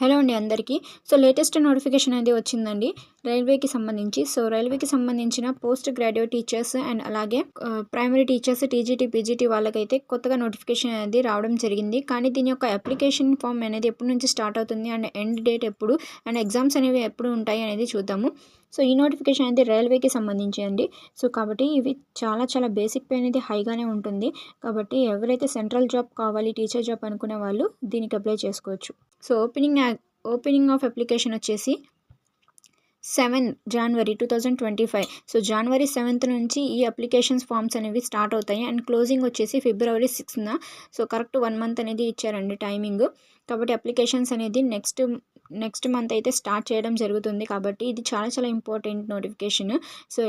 Hello అండి అందరికీ. Latest notification అనేది వచ్చిందండి రైల్వేకి సంబంధించి. రైల్వేకి సంబంధించిన పోస్ట్ గ్రాడ్యుయేట్ టీచర్స్ అండ్ అలాగే ప్రైమరీ టీచర్స్ టీజీటీ పీజీటీ వాళ్ళకైతే కొత్తగా నోటిఫికేషన్ అనేది రావడం జరిగింది. కానీ దీని యొక్క అప్లికేషన్ ఫామ్ అనేది ఎప్పటి నుంచి స్టార్ట్ అవుతుంది అండ్ ఎండ్ డేట్ ఎప్పుడు అండ్ ఎగ్జామ్స్ అనేవి ఎప్పుడు ఉంటాయి అనేది చూద్దాము. ఈ నోటిఫికేషన్ అనేది రైల్వేకి సంబంధించి అండి. కాబట్టి ఇవి చాలా బేసిక్ పే అనేది హైగానే ఉంటుంది. కాబట్టి ఎవరైతే సెంట్రల్ జాబ్ కావాలి టీచర్ జాబ్ అనుకునే వాళ్ళు దీనికి అప్లై చేసుకోవచ్చు. ఓపెనింగ్ ఆఫ్ అప్లికేషన్ వచ్చేసి 7 జనవరి 2025. జనవరి 7th నుంచి ఈ అప్లికేషన్స్ ఫామ్స్ అనేవి స్టార్ట్ అవుతాయి అండ్ క్లోజింగ్ వచ్చేసి ఫిబ్రవరి 6th. కరెక్ట్ 1 month అనేది ఇచ్చారండి టైమింగ్. కాబట్టి అప్లికేషన్స్ అనేది నెక్స్ట్ మంత్ అయితే స్టార్ట్ చేయడం జరుగుతుంది. కాబట్టి ఇది చాలా ఇంపార్టెంట్ నోటిఫికేషన్.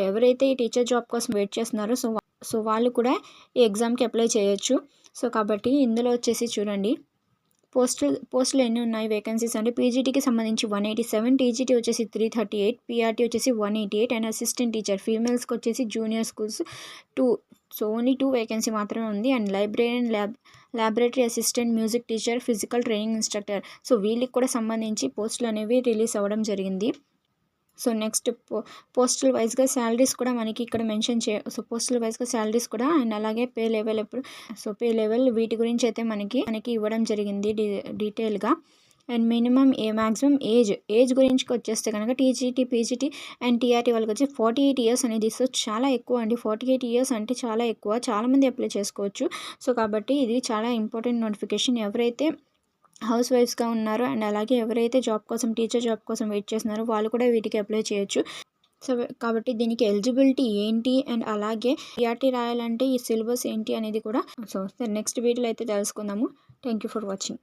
ఎవరైతే ఈ టీచర్ జాబ్ కోసం వెయిట్ చేస్తున్నారో వాళ్ళు కూడా ఈ ఎగ్జామ్కి అప్లై చేయొచ్చు. కాబట్టి ఇందులో వచ్చేసి చూడండి పోస్టులు ఎన్ని ఉన్నాయి వేకెన్సీస్ అంటే పీజీటీకి సంబంధించి 187, టీజీటీ వచ్చేసి 338, పీఆర్టీ వచ్చేసి 188 అండ్ అసిస్టెంట్ టీచర్ ఫీమేల్స్కి వచ్చేసి జూనియర్ స్కూల్స్ 2. ఓన్లీ 2 వేకెన్సీ మాత్రమే ఉంది. And librarian laboratory assistant, music teacher, physical training instructor వీళ్ళకి కూడా సంబంధించి పోస్టులు అనేవి రిలీజ్ అవ్వడం జరిగింది. నెక్స్ట్ పోస్టల్ వైజ్గా శాలరీస్ కూడా మనకి ఇక్కడ మెన్షన్ పోస్టల్ వైజ్గా శాలరీస్ కూడా అండ్ అలాగే పే లెవెల్ పే లెవెల్ వీటి గురించి అయితే మనకి ఇవ్వడం జరిగింది డీటెయిల్గా. అండ్ మినిమం మ్యాక్సిమం ఏజ్ గురించి వచ్చేస్తే కనుక టీజీటీ పీజీటీ అండ్ టీఆర్టీ వాళ్ళకి వచ్చి 48 years అనేది. చాలా ఎక్కువ అండి. 48 years అంటే చాలా ఎక్కువ. చాలామంది అప్లై చేసుకోవచ్చు. కాబట్టి ఇది చాలా ఇంపార్టెంట్ నోటిఫికేషన్. ఎవరైతే హౌస్ వైఫ్స్గా ఉన్నారో అండ్ అలాగే ఎవరైతే టీచర్ జాబ్ కోసం వెయిట్ చేస్తున్నారో వాళ్ళు కూడా వీటికి అప్లై చేయొచ్చు. కాబట్టి దీనికి ఎలిజిబిలిటీ ఏంటి అండ్ అలాగే పీఆర్టీ రాయాలంటే ఈ సిలబస్ ఏంటి అనేది కూడా నెక్స్ట్ వీడియోలో అయితే తెలుసుకుందాము. Thank you for watching.